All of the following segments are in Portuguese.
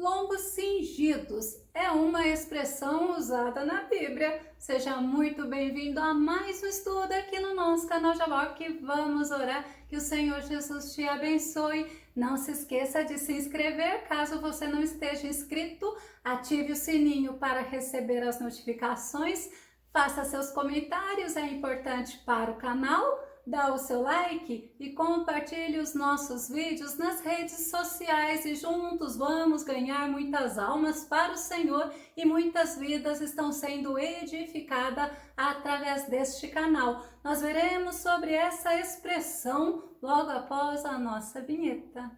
Lombos cingidos é uma expressão usada na Bíblia. Seja muito bem-vindo a mais um estudo aqui no nosso canal Jabó, que vamos orar que o Senhor Jesus te abençoe. Não se esqueça de se inscrever, caso você não esteja inscrito, ative o sininho para receber as notificações, faça seus comentários, é importante para o canal. Dá o seu like e compartilhe os nossos vídeos nas redes sociais e juntos vamos ganhar muitas almas para o Senhor e muitas vidas estão sendo edificadas através deste canal. Nós veremos sobre essa expressão logo após a nossa vinheta.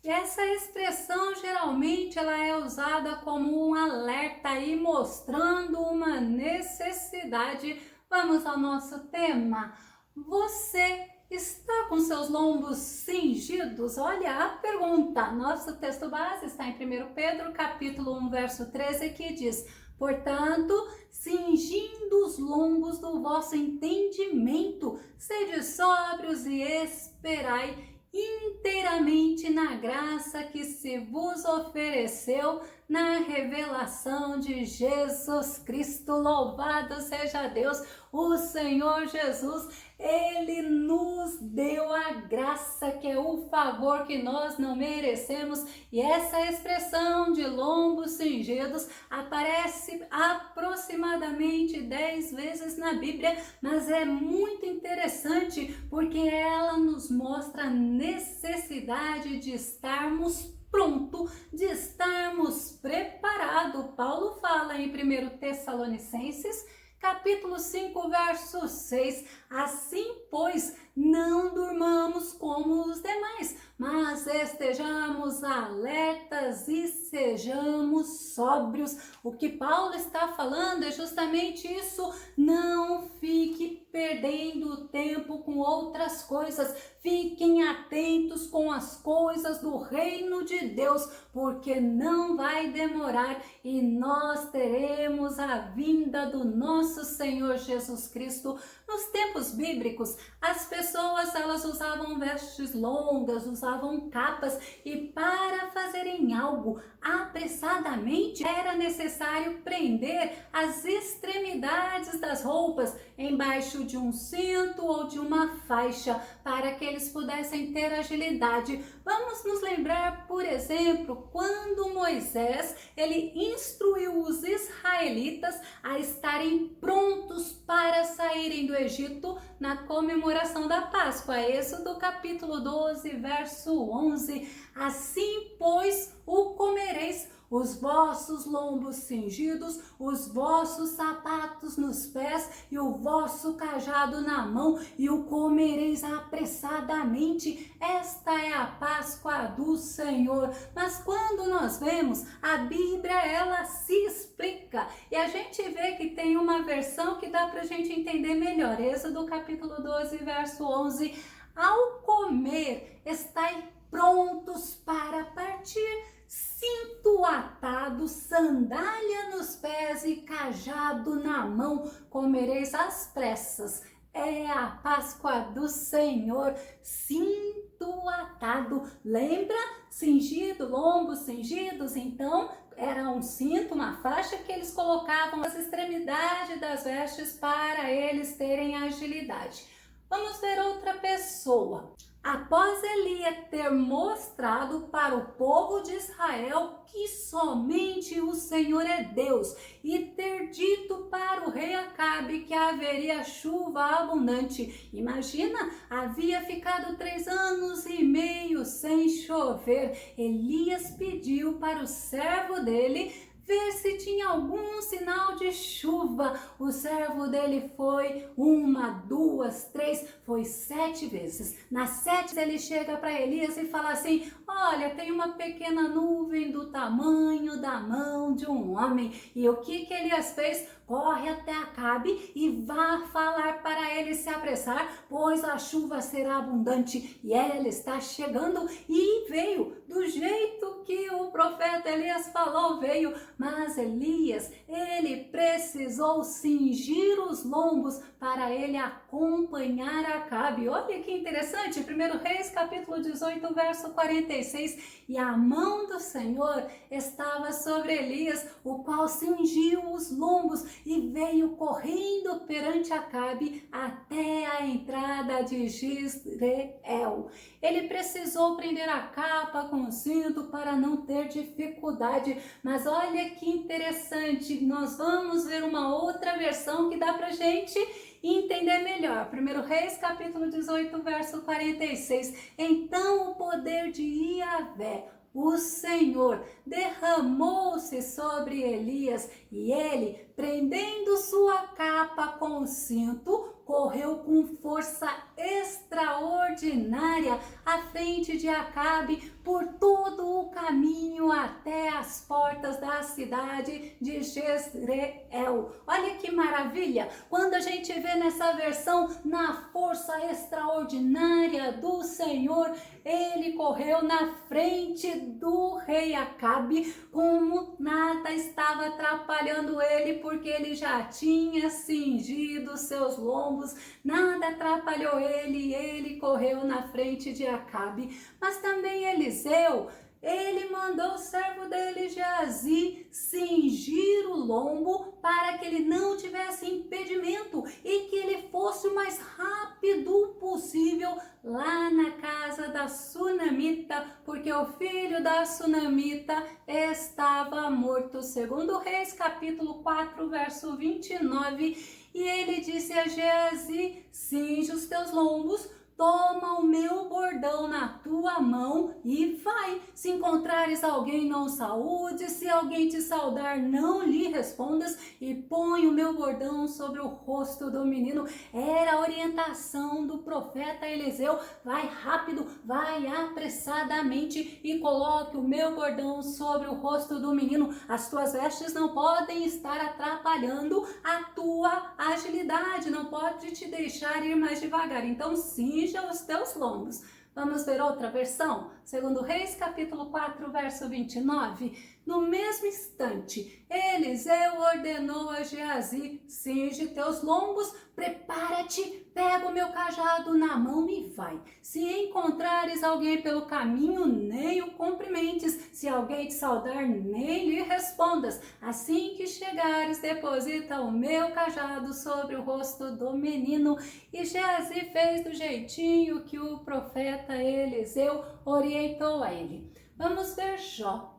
Essa expressão geralmente ela é usada como um alerta e mostrando uma necessidade. Vamos ao nosso tema. Você está com seus lombos cingidos? Olha a pergunta. Nosso texto base está em 1 Pedro, capítulo 1, verso 13, que diz: portanto, cingindo os lombos do vosso entendimento, sede sóbrios e esperai inteiramente na graça que se vos ofereceu na revelação de Jesus Cristo. Louvado seja Deus, o Senhor Jesus, Ele nos deu a graça, que é o favor que nós não merecemos, e essa expressão de lombos cingidos aparece aproximadamente 10 vezes na Bíblia, mas é muito interessante porque ela nos mostra a necessidade de estarmos pronto, de estarmos preparados. Paulo fala em 1 Tessalonicenses, capítulo 5, verso 6, assim, pois, não durmamos como os demais, mas estejamos alertas e sejamos sóbrios. O que Paulo está falando é justamente isso, não fique perdendo tempo com outras coisas, fiquem atentos com as coisas do reino de Deus, porque não vai demorar e nós teremos a vinda do nosso Senhor Jesus Cristo. Nos tempos bíblicos, as pessoas elas usavam vestes longas, usavam capas, e para fazerem algo apressadamente era necessário prender as extremidades das roupas embaixo de um cinto ou de uma faixa para que eles pudessem ter agilidade. Vamos nos lembrar, por exemplo, quando Moisés ele instruiu os israelitas a estarem prontos para saírem do Egito na comemoração da Páscoa. Êxodo capítulo 12, verso 11. Assim, pois, o comereis, os vossos lombos cingidos, os vossos sapatos nos pés e o vosso cajado na mão, e o comereis apressadamente. Esta é a Páscoa do Senhor. Mas quando nós vemos, a Bíblia ela se explica e a gente vê que tem uma versão que dá para a gente entender melhor. Êxodo capítulo 12, verso 11. Ao comer, estai prontos para partir, cinto atado, sandália nos pés e cajado na mão, comereis às pressas. É a Páscoa do Senhor, cinto atado. Lembra? Cingido, lombos cingidos, então era um cinto, uma faixa que eles colocavam nas extremidades das vestes para eles terem agilidade. Vamos ver outra pessoa. Após Elias ter mostrado para o povo de Israel que somente o Senhor é Deus e ter dito para o rei Acabe que haveria chuva abundante. Imagina, havia ficado 3 anos e meio sem chover. Elias pediu para o servo dele ver se tinha algum sinal de chuva. O servo dele foi 1, 2, 3, foi 7 vezes. Na 7 ele chega para Elias e fala assim: olha, tem uma pequena nuvem do tamanho da mão de um homem. E o que Elias fez? Corre até Acabe Acabe e vá falar para ele se apressar, pois a chuva será abundante e ela está chegando. E veio do jeito que o profeta Elias falou, veio, mas Elias, ele precisou cingir os lombos para ele acompanhar Acabe. Olha que interessante, 1 Reis capítulo 18, verso 46, e a mão do Senhor estava sobre Elias, o qual cingiu os lombos e veio correndo perante Acabe até a entrada de Jezreel. Ele precisou prender a capa com o cinto para não ter dificuldade, mas olha que interessante, nós vamos ver uma outra versão que dá pra gente entender melhor. 1 Reis capítulo 18, verso 46. Então o poder de Iavé, o Senhor, derramou-se sobre Elias e ele, prendendo sua capa com o cinto, correu com força extraordinária à frente de Acabe por todo o caminho até as portas da cidade de Jezreel. Olha que maravilha! Quando a gente vê nessa versão, na força extraordinária do Senhor, ele correu na frente do rei Acabe, como nada estava atrapalhando ele, porque ele já tinha cingido seus lombos, nada atrapalhou ele, ele correu na frente de Acabe. Mas também Eliseu, ele mandou o servo dele, Geazi, cingir o lombo para que ele não tivesse impedimento e que ele fosse o mais rápido possível lá na casa da sunamita, porque o filho da sunamita estava morto. Segundo Reis, capítulo 4, verso 29, e ele disse a Geazi: cinge os teus lombos, toma o meu bordão na tua mão e vai. Se encontrares alguém, não saúde, se alguém te saudar, não lhe respondas, e põe o meu bordão sobre o rosto do menino. Era a orientação do profeta Eliseu: vai rápido, vai apressadamente e coloque o meu bordão sobre o rosto do menino. As tuas vestes não podem estar atrapalhando a tua agilidade, não pode te deixar ir mais devagar. Então cinja os teus lombos. Vamos ver outra versão? Segundo Reis, capítulo 4, verso 29. No mesmo instante, Eliseu ordenou a Geazi: cinge teus lombos, prepara-te, pega o meu cajado na mão e vai. Se encontrares alguém pelo caminho, nem o cumprimentes. Se alguém te saudar, nem lhe respondas. Assim que chegares, deposita o meu cajado sobre o rosto do menino. E Geazi fez do jeitinho que o profeta Eliseu orientou a ele. Vamos ver Jó.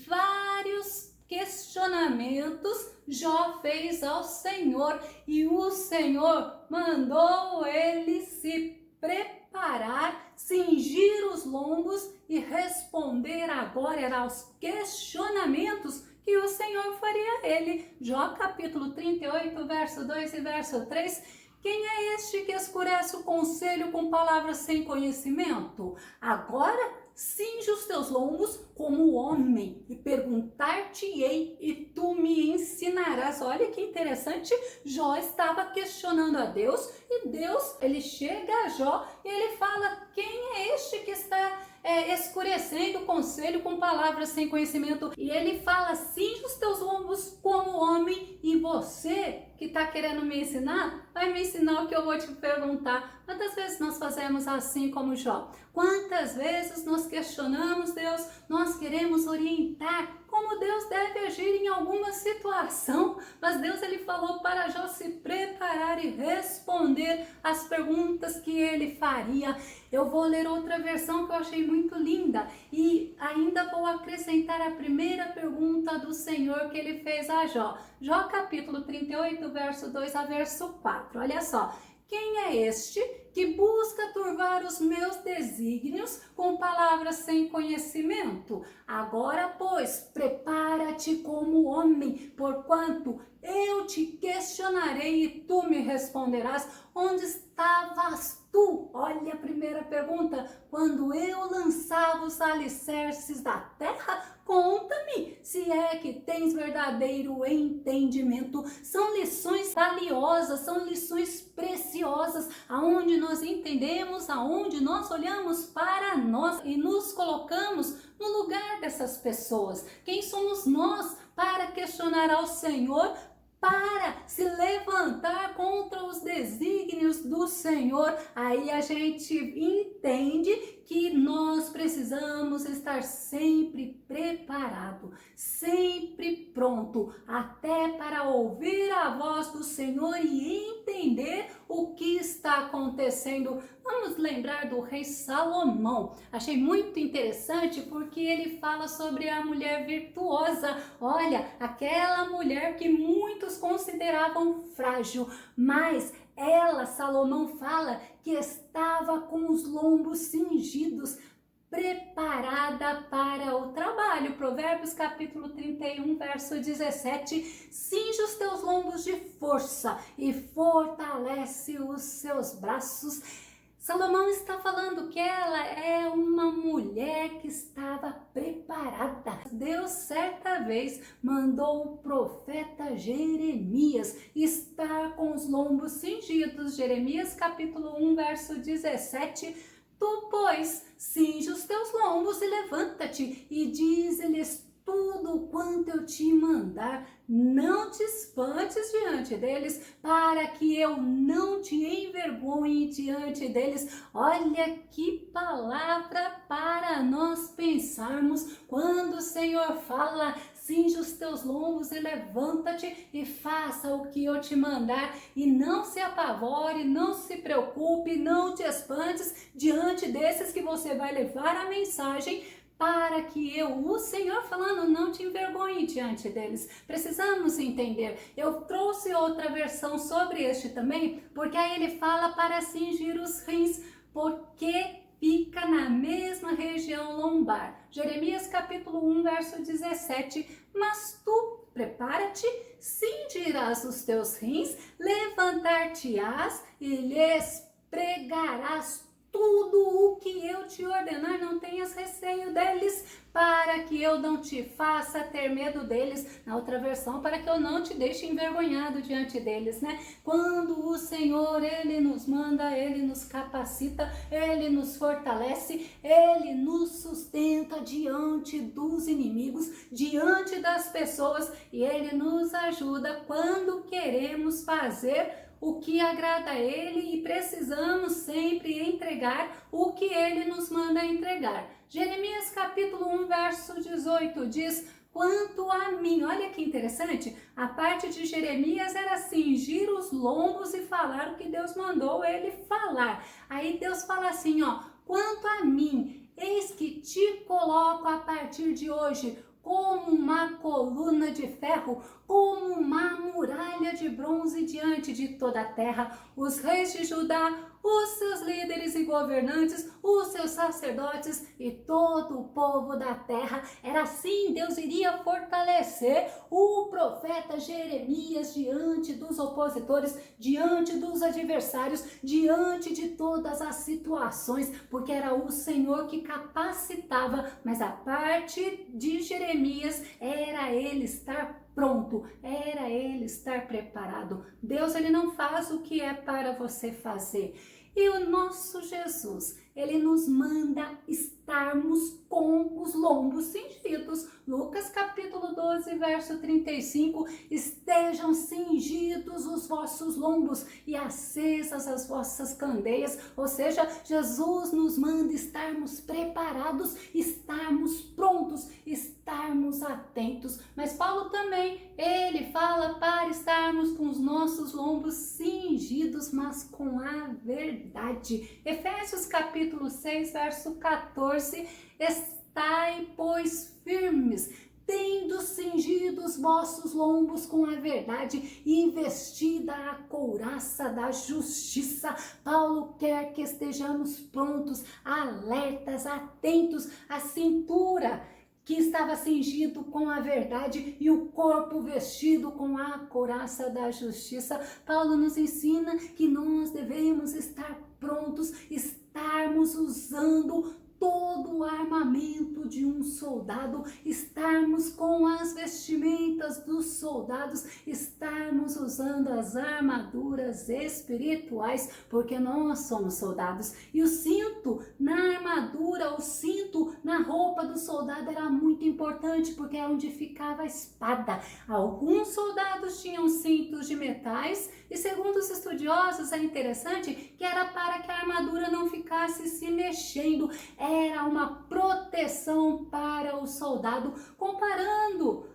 Vários questionamentos Jó fez ao Senhor e o Senhor mandou ele se preparar, cingir os lombos e responder agora aos questionamentos que o Senhor faria a ele. Jó capítulo 38, verso 2 e verso 3. Quem é este que escurece o conselho com palavras sem conhecimento? Agora cinge os teus lombos como homem e perguntar-te-ei e tu me ensinarás. Olha que interessante, Jó estava questionando a Deus e Deus, ele chega a Jó e ele fala: quem é este que está escurecendo o conselho com palavras sem conhecimento? E ele fala: cinge os teus lombos como homem. E você que está querendo me ensinar, vai me ensinar o que eu vou te perguntar. Quantas vezes nós fazemos assim como Jó? Quantas vezes nós questionamos Deus, nós queremos orientar como Deus deve agir em alguma situação, mas Deus, ele falou para Jó se preparar e responder as perguntas que ele faria. Eu vou ler outra versão que eu achei muito linda e ainda vou acrescentar a primeira pergunta do Senhor que ele fez a Jó. Jó capítulo 38, verso 2 a verso 4. Olha só. Quem é este que busca turvar os meus desígnios com palavras sem conhecimento? Agora, pois, prepara-te como homem, porquanto eu te questionarei e tu me responderás. Onde estavas tu, olha a primeira pergunta, quando eu lançava os alicerces da terra, conta-me se é que tens verdadeiro entendimento. São lições valiosas, são lições preciosas, aonde nós entendemos, aonde nós olhamos para nós e nos colocamos no lugar dessas pessoas. Quem somos nós para questionar ao Senhor, para se levantar contra os desígnios do Senhor? Aí a gente entende que nós precisamos estar sempre preparado, sempre pronto, até para ouvir a voz do Senhor e entender o que está acontecendo. Vamos lembrar do rei Salomão. Achei muito interessante porque ele fala sobre a mulher virtuosa. Olha, aquela mulher que muitos consideravam frágil, mas ela, Salomão, fala que estava com os lombos cingidos, preparada para o trabalho. Provérbios capítulo 31, verso 17. Cinge os teus lombos de força e fortalece os seus braços. Salomão está falando que ela é uma mulher que estava preparada. Deus certa vez mandou o profeta Jeremias estar com os lombos cingidos. Jeremias capítulo 1, verso 17. Tu, pois, cinge os teus lombos e levanta-te e dize-lhes tudo quanto eu te mandar. Não te espantes diante deles, para que eu não te envergonhe diante deles. Olha que palavra para nós pensarmos quando o Senhor fala: cinge os teus lombos e levanta-te e faça o que eu te mandar. E não se apavore, não se preocupe, não te espantes diante desses que você vai levar a mensagem, para que eu, o Senhor falando, não te envergonhe diante deles. Precisamos entender. Eu trouxe outra versão sobre este também, porque aí ele fala para cingir os rins, porque fica na mesma região lombar. Jeremias capítulo 1, verso 17. Mas tu, prepara-te, cingirás os teus rins, levantar-te-ás e lhes pregarás tudo o que eu te ordenar. Não tenhas receio deles, para que eu não te faça ter medo deles. Na outra versão, para que eu não te deixe envergonhado diante deles, né? Quando o Senhor, Ele nos manda, Ele nos capacita, Ele nos fortalece, Ele nos sustenta diante dos inimigos, diante das pessoas, e Ele nos ajuda quando queremos fazer o que agrada a Ele e precisamos sempre entregar o que Ele nos manda entregar. Jeremias capítulo 1, verso 18 diz: quanto a mim, olha que interessante, a parte de Jeremias era cingir os lombos e falar o que Deus mandou ele falar. Aí Deus fala assim, ó: quanto a mim, eis que te coloco a partir de hoje como uma coluna de ferro, como uma muralha de bronze diante de toda a terra. Os reis de Judá, os seus líderes e governantes, os seus sacerdotes e todo o povo da terra. Era assim, Deus iria fortalecer o profeta Jeremias diante dos opositores, diante dos adversários, diante de todas as situações, porque era o Senhor que capacitava, mas a parte de Jeremias era ele estar pronto, era ele estar preparado. Deus, ele não faz o que é para você fazer. E o nosso Jesus, ele nos manda estarmos com os lombos cingidos. Lucas capítulo 12, verso 35, estejam cingidos os vossos lombos e acesas as vossas candeias. Ou seja, Jesus nos manda estarmos preparados, estarmos prontos, estarmos atentos. Mas Paulo também, ele fala para estarmos com os nossos lombos cingidos, mas com a verdade. Efésios capítulo 6, verso 14, estai, pois, firmes, tendo cingido os vossos lombos com a verdade e vestida a couraça da justiça. Paulo quer que estejamos prontos, alertas, atentos, à cintura que estava cingido com a verdade e o corpo vestido com a couraça da justiça. Paulo nos ensina que nós devemos estar prontos, estarmos usando todo o armamento de um soldado, estarmos com as vestimentas dos soldados, estarmos usando as armaduras espirituais, porque nós somos soldados. E o cinto na armadura, o cinto na roupa do soldado era muito importante, porque é onde ficava a espada. Alguns soldados tinham cintos de metais e, segundo os estudiosos, é interessante que era para que a armadura não ficasse se mexendo. Era uma proteção para o soldado. Comparando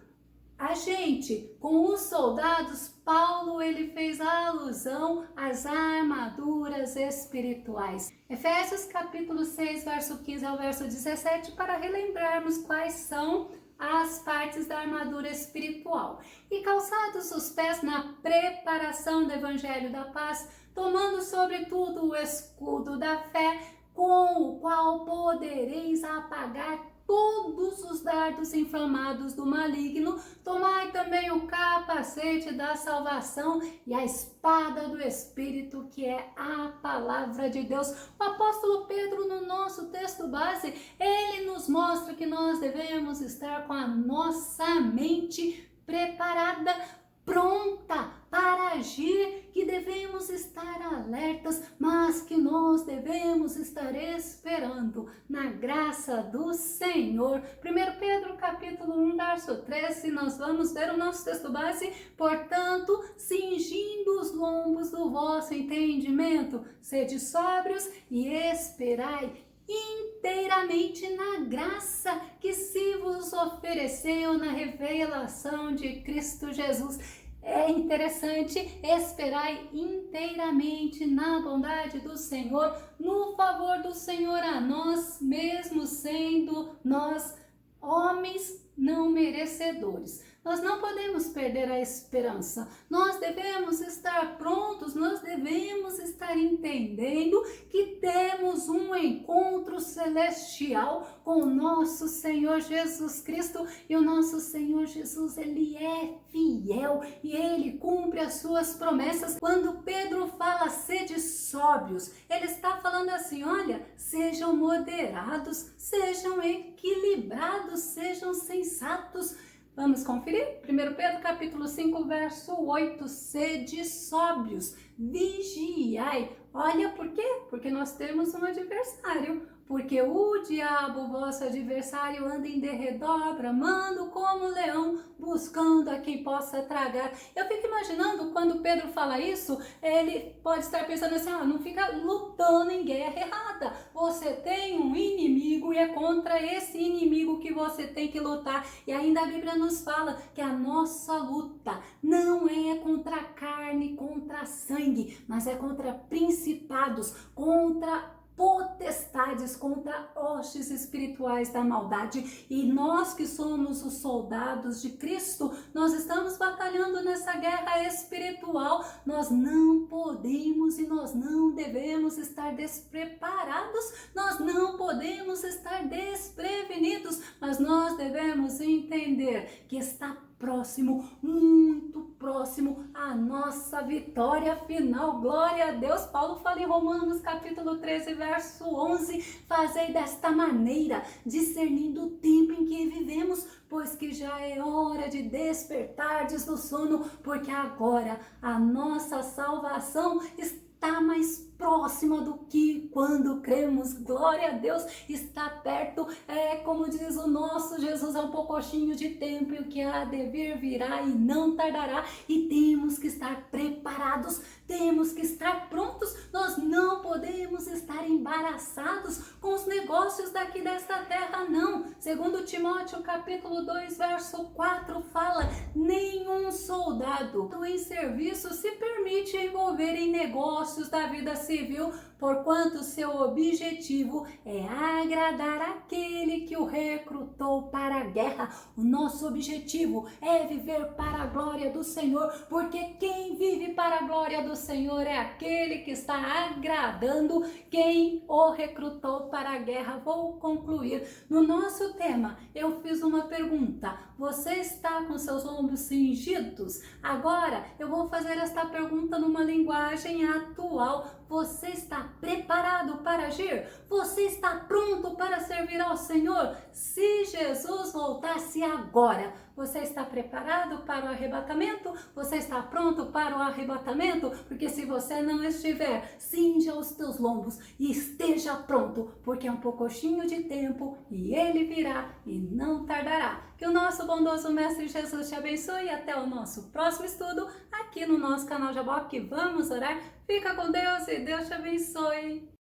a gente com os soldados, Paulo ele fez alusão às armaduras espirituais. Efésios capítulo 6, verso 15 ao verso 17, para relembrarmos quais são as partes da armadura espiritual. E calçados os pés na preparação do evangelho da paz, tomando sobretudo o escudo da fé, com o qual podereis apagar todos os dardos inflamados do maligno. Tomai também o capacete da salvação e a espada do Espírito, que é a palavra de Deus. O apóstolo Pedro, no nosso texto base, ele nos mostra que nós devemos estar com a nossa mente preparada, pronta para agir, que devemos estar alertas, mas que nós devemos estar esperando na graça do Senhor. 1 Pedro capítulo 1, verso 13, nós vamos ver o nosso texto base. Portanto, cingindo os lombos do vosso entendimento, sede sóbrios e esperai inteiramente na graça que se vos ofereceu na revelação de Cristo Jesus. É interessante, esperai inteiramente na bondade do Senhor, no favor do Senhor a nós, mesmo sendo nós homens não merecedores. Nós não podemos perder a esperança, nós devemos estar prontos, nós devemos estar entendendo que temos um encontro celestial com o nosso Senhor Jesus Cristo, e o nosso Senhor Jesus, ele é fiel e ele cumpre as suas promessas. Quando Pedro fala sede sóbrios, ele está falando assim, olha, sejam moderados, sejam equilibrados, sejam sensatos. Vamos conferir? 1 Pedro capítulo 5, verso 8, sede sóbrios, vigiai. Olha por quê? Porque nós temos um adversário. Porque o diabo, vosso adversário, anda em derredor, bramando como leão, buscando a quem possa tragar. Eu fico imaginando, quando Pedro fala isso, ele pode estar pensando assim, não fica lutando em guerra errada. Você tem um inimigo e é contra esse inimigo que você tem que lutar. E ainda a Bíblia nos fala que a nossa luta não é contra a carne, contra sangue, mas é contra principados, contra potestades, contra hostes espirituais da maldade. E nós que somos os soldados de Cristo, nós estamos batalhando nessa guerra espiritual. Nós não podemos e nós não devemos estar despreparados, nós não podemos estar desprevenidos, mas nós devemos entender que está próximo, muito próximo a nossa vitória final. Glória a Deus. Paulo fala em Romanos capítulo 13, verso 11, fazei desta maneira, discernindo o tempo em que vivemos, pois que já é hora de despertardes do sono, porque agora a nossa salvação está mais próxima do que quando cremos. Glória a Deus, está perto. É como diz o nosso Jesus, é um pouquinho de tempo, e o que há de vir virá e não tardará, e temos que estar preparados, temos que estar prontos. Nós não podemos estar embaraçados com os negócios daqui desta terra, não. Segundo Timóteo capítulo 2, verso 4 fala, nenhum soldado em serviço se permite envolver em negócios da vida civil, porquanto seu objetivo é agradar aquele que o recrutou para a guerra. O nosso objetivo é viver para a glória do Senhor, porque quem vive para a glória do Senhor é aquele que está agradando quem o recrutou para a guerra. Vou concluir. No nosso tema, eu fiz uma pergunta. Você está com seus ombros cingidos? Agora, eu vou fazer esta pergunta numa linguagem atual. Você está preparado para agir? Você está pronto para servir ao Senhor? Se Jesus voltasse agora, você está preparado para o arrebatamento? Você está pronto para o arrebatamento? Porque se você não estiver, cinja os teus lombos e esteja pronto, porque é um pouquinho de tempo e ele virá e não tardará. Que o nosso bondoso Mestre Jesus te abençoe e até o nosso próximo estudo aqui no nosso canal Jaboque. Vamos orar? Fica com Deus e Deus te abençoe.